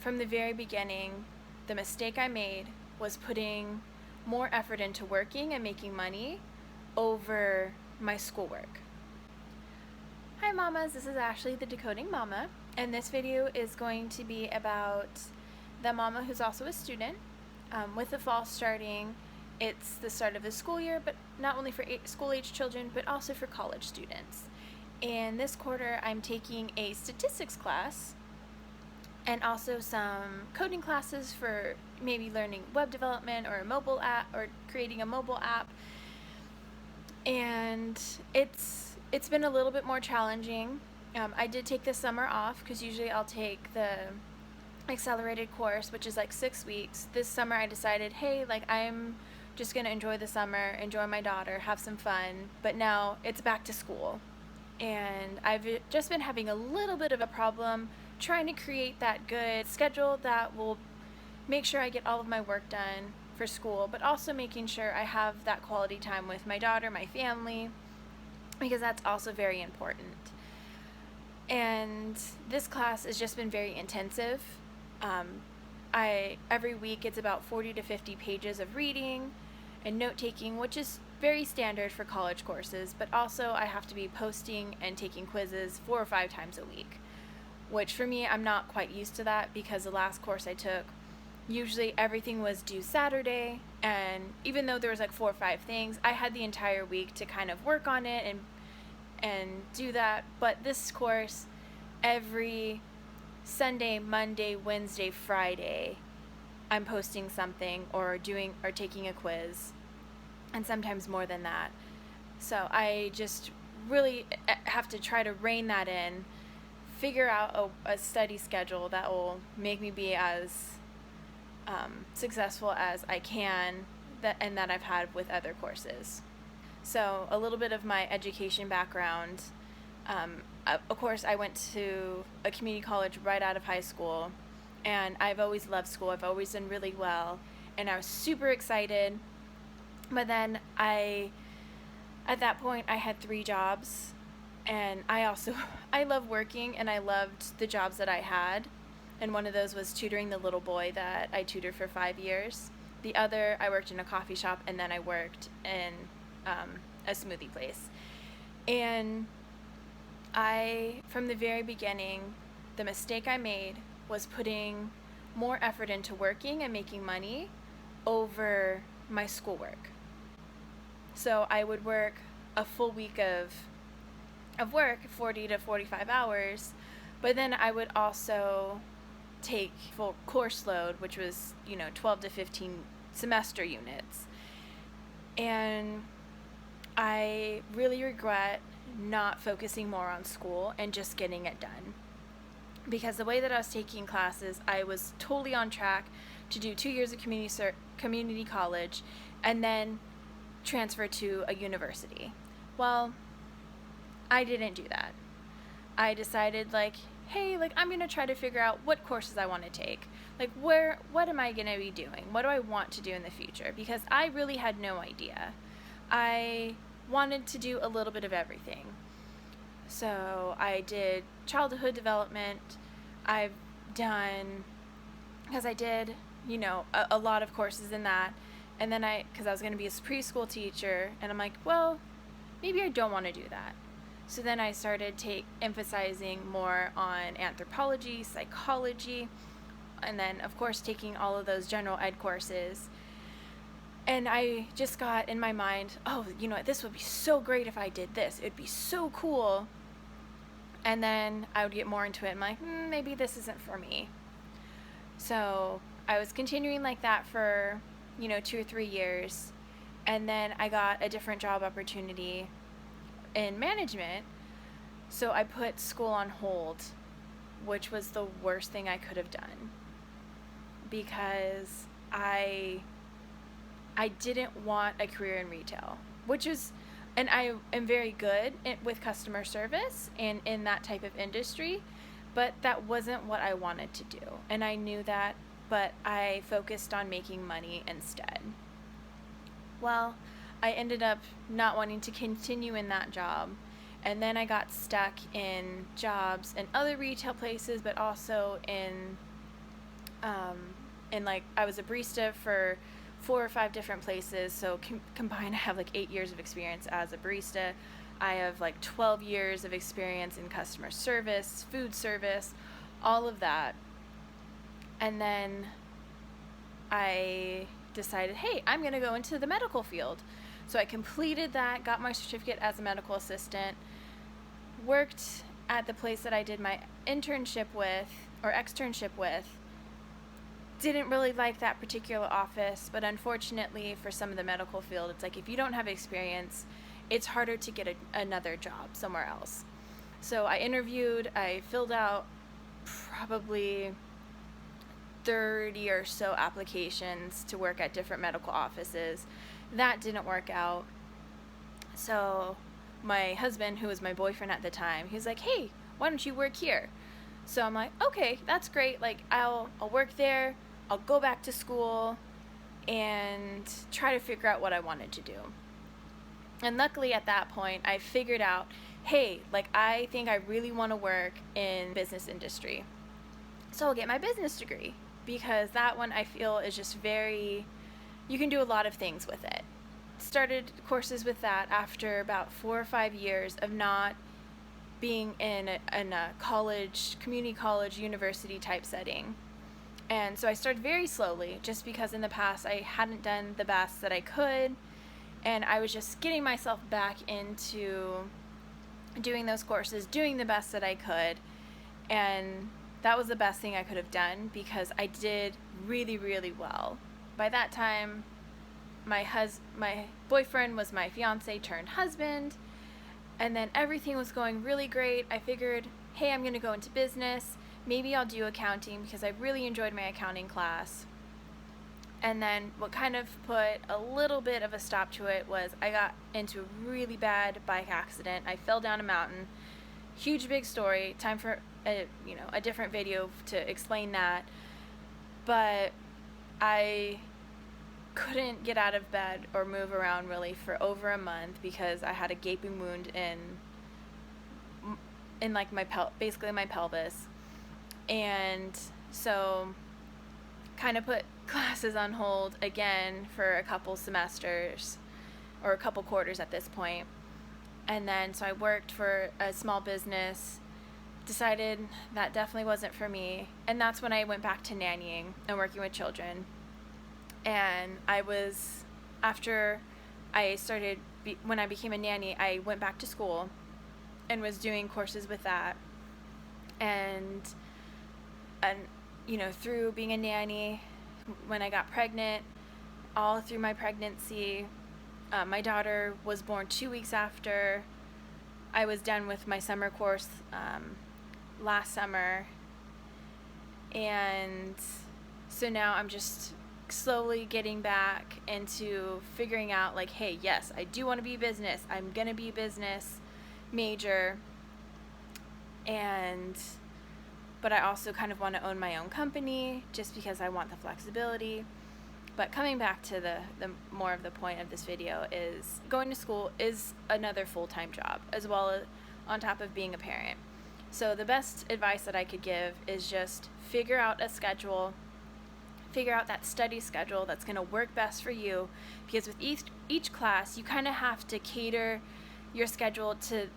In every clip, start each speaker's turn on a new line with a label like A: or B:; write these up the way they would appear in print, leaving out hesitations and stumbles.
A: From the very beginning, the mistake I made was putting more effort into working and making money over my schoolwork. Hi mamas, this is Ashley, the Decoding Mama, and this video is going to be about the mama who's also a student. With the fall starting, it's the start of the school year, but not only for school-age children, but also for college students. And this quarter, I'm taking a statistics class and also some coding classes for maybe learning web development or a mobile app or creating a mobile app. And it's been a little bit more challenging. I did take the summer off because usually I'll take the accelerated course, which is like 6 weeks. This summer I decided, hey, I'm just gonna enjoy the summer, enjoy my daughter, have some fun. But now it's back to school, and I've just been having a little bit of a problem trying to create that good schedule that will make sure I get all of my work done for school, but also making sure I have that quality time with my daughter, my family, because that's also very important. And this class has just been very intensive. Every week it's about 40 to 50 pages of reading and note-taking, which is very standard for college courses, but also I have to be posting and taking quizzes 4 or 5 times a week, which for me, I'm not quite used to that because the last course I took, usually everything was due Saturday, and even though there was 4 or 5 things, I had the entire week to kind of work on it and do that. But this course, every Sunday, Monday, Wednesday, Friday, I'm posting something or taking a quiz, and sometimes more than that. So I just really have to try to rein that in, figure out a study schedule that will make me be as successful as I can and that I've had with other courses. So a little bit of my education background. Of course, I went to a community college right out of high school, and I've always loved school. I've always done really well, and I was super excited. But then at that point, I had 3 jobs, and I love working, and I loved the jobs that I had. And one of those was tutoring the little boy that I tutored for 5 years. The other, I worked in a coffee shop, and then I worked in a smoothie place. And from the very beginning, the mistake I made was putting more effort into working and making money over my schoolwork. So I would work a full week of work, 40 to 45 hours, but then I would also take full course load, which was 12 to 15 semester units. And I really regret not focusing more on school and just getting it done, because the way that I was taking classes, I was totally on track to do 2 years of community college and then transfer to a university. Well, I didn't do that. I decided hey, I'm going to try to figure out what courses I want to take. What am I going to be doing? What do I want to do in the future? Because I really had no idea. I wanted to do a little bit of everything. So I did childhood development. I've done, because I did, a lot of courses in that. And then because I was going to be a preschool teacher, and I'm well, maybe I don't want to do that. So then I started emphasizing more on anthropology, psychology, and then of course taking all of those general ed courses. And I just got in my mind, this would be so great if I did this. It'd be so cool. And then I would get more into it. I'm maybe this isn't for me. So I was continuing like that for, 2 or 3 years. And then I got a different job opportunity in management. So I put school on hold, which was the worst thing I could have done, because I didn't want a career in retail, and I am very good with customer service and in that type of industry, but that wasn't what I wanted to do. And I knew that, but I focused on making money instead. Well, I ended up not wanting to continue in that job, and then I got stuck in jobs in other retail places, but also in And like I was a barista for 4 or 5 different places, so combined I have like 8 years of experience as a barista. I have like 12 years of experience in customer service, food service, all of that. And then I decided, hey, I'm going to go into the medical field. So I completed that, got my certificate as a medical assistant, worked at the place that I did my internship with, or externship with. Didn't really like that particular office, but unfortunately for some of the medical field, it's like if you don't have experience, it's harder to get another job somewhere else. So I interviewed, I filled out probably 30 or so applications to work at different medical offices. That didn't work out. So my husband, who was my boyfriend at the time, he was like, hey, why don't you work here? So I'm like, okay, that's great. Like, I'll work there, I'll go back to school, and try to figure out what I wanted to do. And luckily at that point, I figured out, hey, like, I think I really want to work in business industry. So I'll get my business degree, because that one I feel is just you can do a lot of things with it. Started courses with that after about 4 or 5 years of not being in a college, community college, university type setting. And so I started very slowly, just because in the past I hadn't done the best that I could, and I was just getting myself back into doing those courses, doing the best that I could, and that was the best thing I could have done, because I did really, really well. By that time, my boyfriend was my fiance turned husband, and then everything was going really great. I figured, hey, I'm going to go into business. Maybe I'll do accounting, because I really enjoyed my accounting class. And then what kind of put a little bit of a stop to it was I got into a really bad bike accident. I fell down a mountain. Huge, big story. Time for a different video to explain that. But I couldn't get out of bed or move around really for over a month, because I had a gaping wound in like basically my pelvis. And so kind of put classes on hold again for a couple semesters, or a couple quarters at this point. And then so I worked for a small business, decided that definitely wasn't for me, and that's when I went back to nannying and working with children. And when I became a nanny, I went back to school and was doing courses with that. And through being a nanny, when I got pregnant, all through my pregnancy, my daughter was born 2 weeks after I was done with my summer course last summer. And so now I'm just slowly getting back into figuring out, like, hey, yes, I do want to be business. I'm going to be business major. But I also kind of want to own my own company, just because I want the flexibility. But coming back to the more of the point of this video, is going to school is another full-time job, as well as on top of being a parent. So the best advice that I could give is just figure out a schedule, figure out that study schedule that's going to work best for you, because with each class, you kind of have to cater your schedule to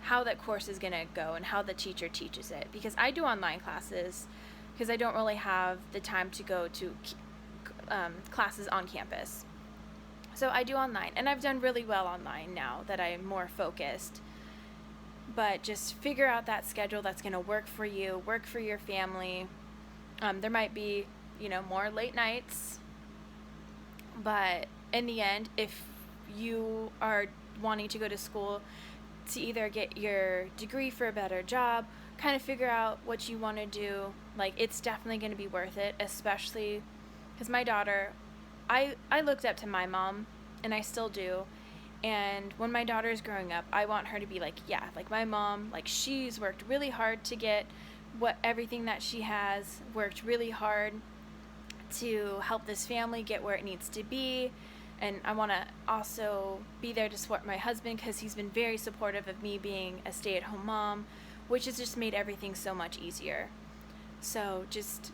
A: how that course is going to go and how the teacher teaches it. Because I do online classes, because I don't really have the time to go to classes on campus. So I do online, and I've done really well online now that I'm more focused. But just figure out that schedule that's going to work for you, work for your family. There might be, more late nights, but in the end, if you are wanting to go to school to either get your degree for a better job, kind of figure out what you want to do, like, it's definitely going to be worth it, especially because my daughter, I looked up to my mom, and I still do. And when my daughter is growing up, I want her to be like my mom. Like, she's worked really hard to get everything that she has, worked really hard to help this family get where it needs to be. And I want to also be there to support my husband, because he's been very supportive of me being a stay-at-home mom, which has just made everything so much easier. So just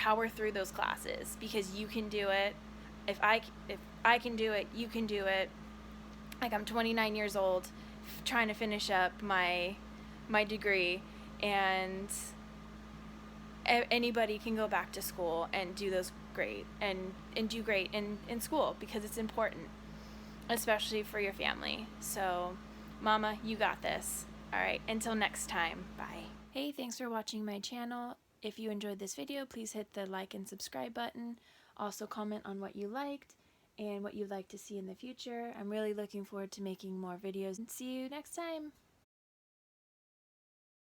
A: power through those classes, because you can do it. If I can do it, you can do it. Like, I'm 29 years old, trying to finish up my degree, and anybody can go back to school and do those great and do great in school, because it's important, especially for your family. So, Mama, you got this. All right, until next time, bye. Hey, thanks for watching my channel. If you enjoyed this video, please hit the like and subscribe button. Also comment on what you liked and what you'd like to see in the future. I'm really looking forward to making more videos, and see you next time.